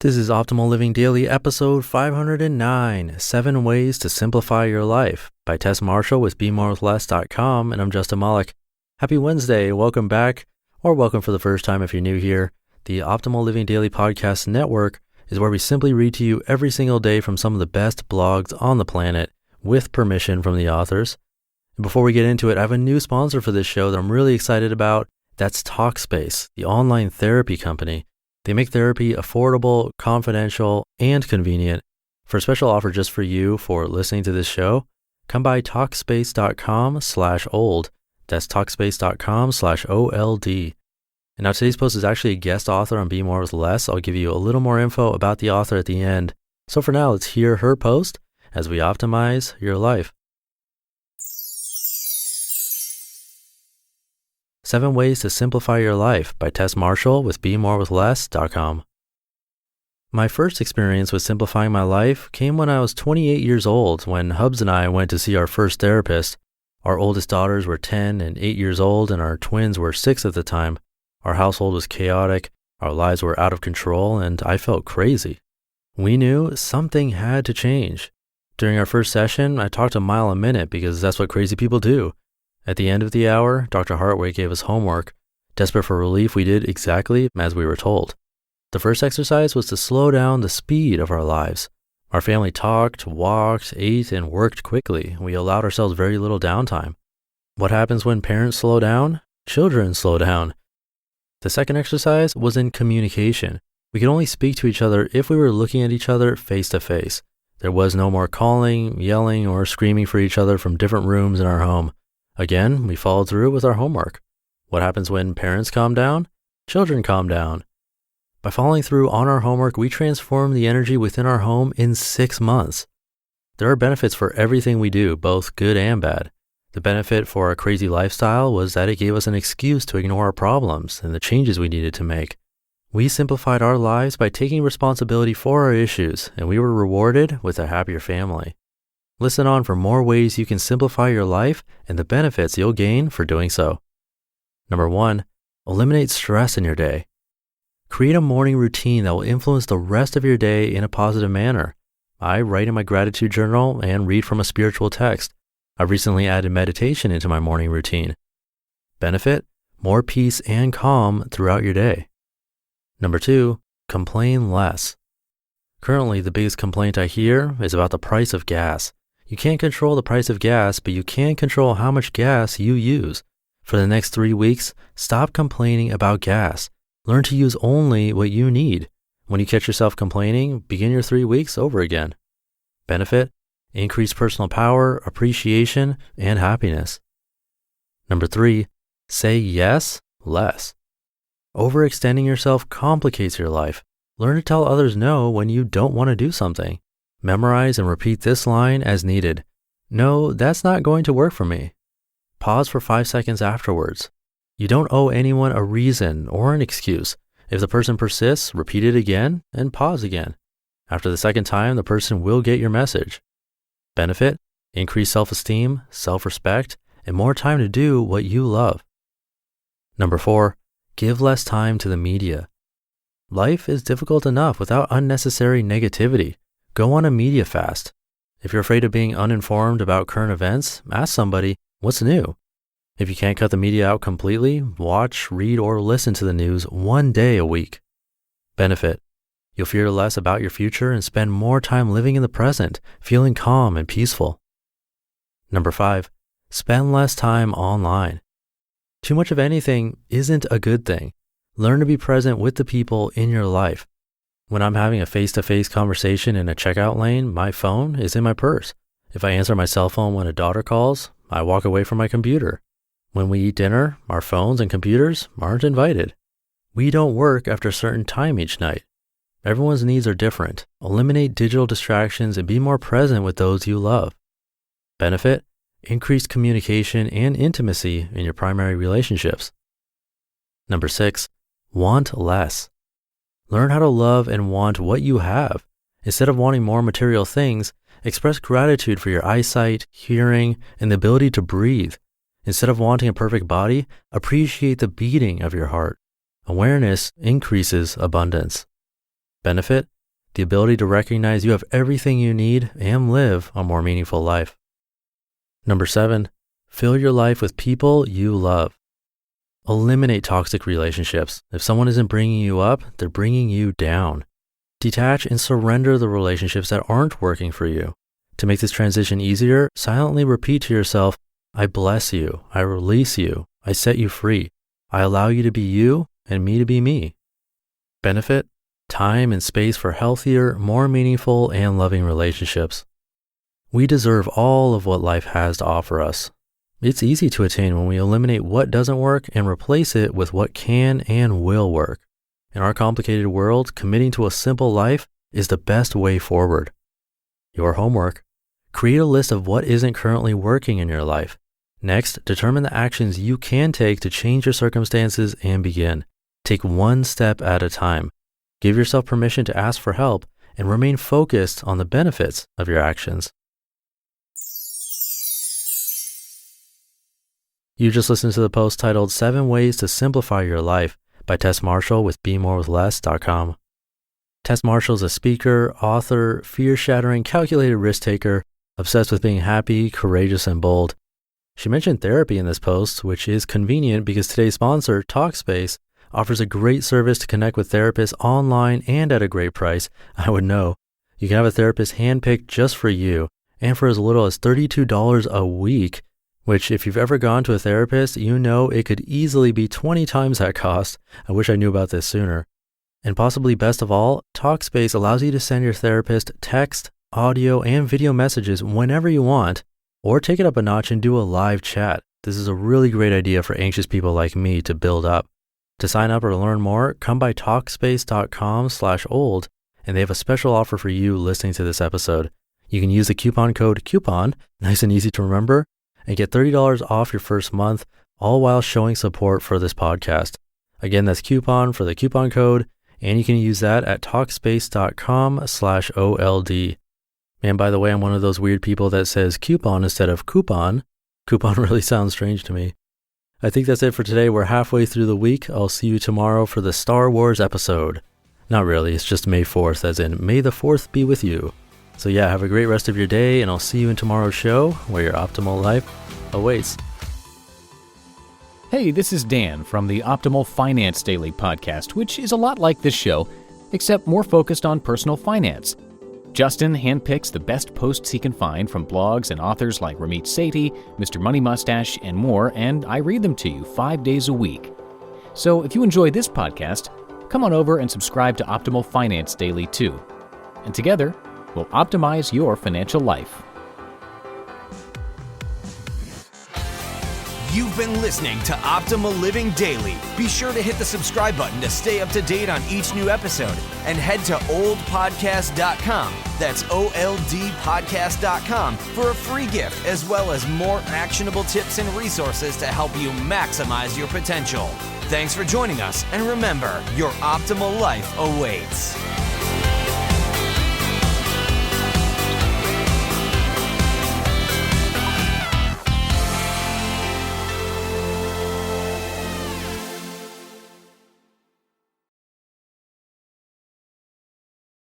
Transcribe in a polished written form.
This is Optimal Living Daily, episode 509, 7 Ways to Simplify Your Life by Tess Marshall with BeMoreWithLess.com, and I'm Justin Malik. Happy Wednesday, welcome back, or welcome for the first time if you're new here. The Optimal Living Daily Podcast Network is where we simply read to you every single day from some of the best blogs on the planet with permission from the authors. And before we get into it, I have a new sponsor for this show that I'm really excited about. That's Talkspace, the online therapy company. They make therapy affordable, confidential, and convenient. For a special offer just for you for listening to this show, come by Talkspace.com/old. That's Talkspace.com/OLD. And now today's post is actually a guest author on Be More with Less. I'll give you a little more info about the author at the end. So for now, let's hear her post as we optimize your life. 7 Ways to Simplify Your Life by Tess Marshall with BeMoreWithLess.com. My first experience with simplifying my life came when I was 28 years old when Hubs and I went to see our first therapist. Our oldest daughters were 10 and 8 years old, and our twins were 6 at the time. Our household was chaotic, our lives were out of control, and I felt crazy. We knew something had to change. During our first session, I talked a mile a minute because that's what crazy people do. At the end of the hour, Dr. Hartway gave us homework. Desperate for relief, we did exactly as we were told. The first exercise was to slow down the speed of our lives. Our family talked, walked, ate, and worked quickly. We allowed ourselves very little downtime. What happens when parents slow down? Children slow down. The second exercise was in communication. We could only speak to each other if we were looking at each other face to face. There was no more calling, yelling, or screaming for each other from different rooms in our home. Again, we followed through with our homework. What happens when parents calm down? Children calm down. By following through on our homework, we transformed the energy within our home in 6 months. There are benefits for everything we do, both good and bad. The benefit for our crazy lifestyle was that it gave us an excuse to ignore our problems and the changes we needed to make. We simplified our lives by taking responsibility for our issues, and we were rewarded with a happier family. Listen on for more ways you can simplify your life and the benefits you'll gain for doing so. Number 1, eliminate stress in your day. Create a morning routine that will influence the rest of your day in a positive manner. I write in my gratitude journal and read from a spiritual text. I've recently added meditation into my morning routine. Benefit: more peace and calm throughout your day. Number 2, complain less. Currently, the biggest complaint I hear is about the price of gas. You can't control the price of gas, but you can control how much gas you use. For the next 3 weeks, stop complaining about gas. Learn to use only what you need. When you catch yourself complaining, begin your 3 weeks over again. Benefit: increase personal power, appreciation, and happiness. Number 3, say yes less. Overextending yourself complicates your life. Learn to tell others no when you don't want to do something. Memorize and repeat this line as needed. No, that's not going to work for me. Pause for 5 seconds afterwards. You don't owe anyone a reason or an excuse. If the person persists, repeat it again and pause again. After the second time, the person will get your message. Benefit: increase self-esteem, self-respect, and more time to do what you love. Number 4, give less time to the media. Life is difficult enough without unnecessary negativity. Go on a media fast. If you're afraid of being uninformed about current events, ask somebody, what's new? If you can't cut the media out completely, watch, read, or listen to the news 1 day a week. Benefit: you'll fear less about your future and spend more time living in the present, feeling calm and peaceful. Number 5, spend less time online. Too much of anything isn't a good thing. Learn to be present with the people in your life. When I'm having a face-to-face conversation in a checkout lane, my phone is in my purse. If I answer my cell phone when a daughter calls, I walk away from my computer. When we eat dinner, our phones and computers aren't invited. We don't work after a certain time each night. Everyone's needs are different. Eliminate digital distractions and be more present with those you love. Benefit: increased communication and intimacy in your primary relationships. Number 6, want less. Learn how to love and want what you have. Instead of wanting more material things, express gratitude for your eyesight, hearing, and the ability to breathe. Instead of wanting a perfect body, appreciate the beating of your heart. Awareness increases abundance. Benefit, the ability to recognize you have everything you need and live a more meaningful life. Number 7, fill your life with people you love. Eliminate toxic relationships. If someone isn't bringing you up, they're bringing you down. Detach and surrender the relationships that aren't working for you. To make this transition easier, silently repeat to yourself, I bless you, I release you, I set you free. I allow you to be you and me to be me. Benefit, time and space for healthier, more meaningful, and loving relationships. We deserve all of what life has to offer us. It's easy to attain when we eliminate what doesn't work and replace it with what can and will work. In our complicated world, committing to a simple life is the best way forward. Your homework. Create a list of what isn't currently working in your life. Next, determine the actions you can take to change your circumstances and begin. Take one step at a time. Give yourself permission to ask for help and remain focused on the benefits of your actions. You just listened to the post titled 7 Ways to Simplify Your Life by Tess Marshall with BeMoreWithLess.com. Tess Marshall is a speaker, author, fear-shattering, calculated risk-taker, obsessed with being happy, courageous, and bold. She mentioned therapy in this post, which is convenient because today's sponsor, Talkspace, offers a great service to connect with therapists online and at a great price. I would know. You can have a therapist handpicked just for you and for as little as $32 a week, which if you've ever gone to a therapist, you know it could easily be 20 times that cost. I wish I knew about this sooner. And possibly best of all, Talkspace allows you to send your therapist text, audio, and video messages whenever you want, or take it up a notch and do a live chat. This is a really great idea for anxious people like me to build up. To sign up or learn more, come by Talkspace.com/old, and they have a special offer for you listening to this episode. You can use the coupon code COUPON, nice and easy to remember, and get $30 off your first month, all while showing support for this podcast. Again, that's coupon for the coupon code, and you can use that at Talkspace.com/OLD. And by the way, I'm one of those weird people that says coupon instead of coupon. Coupon really sounds strange to me. I think that's it for today. We're halfway through the week. I'll see you tomorrow for the Star Wars episode. Not really, it's just May 4th, as in May the 4th be with you. So yeah, have a great rest of your day, and I'll see you in tomorrow's show where your optimal life awaits. Hey, this is Dan from the Optimal Finance Daily podcast, which is a lot like this show, except more focused on personal finance. Justin handpicks the best posts he can find from blogs and authors like Ramit Sethi, Mr. Money Mustache, and more, and I read them to you 5 days a week. So if you enjoy this podcast, come on over and subscribe to Optimal Finance Daily too. And together, we'll optimize your financial life. You've been listening to Optimal Living Daily. Be sure to hit the subscribe button to stay up to date on each new episode, and head to oldpodcast.com, that's OLDpodcast.com, for a free gift as well as more actionable tips and resources to help you maximize your potential. Thanks for joining us, and remember, your optimal life awaits.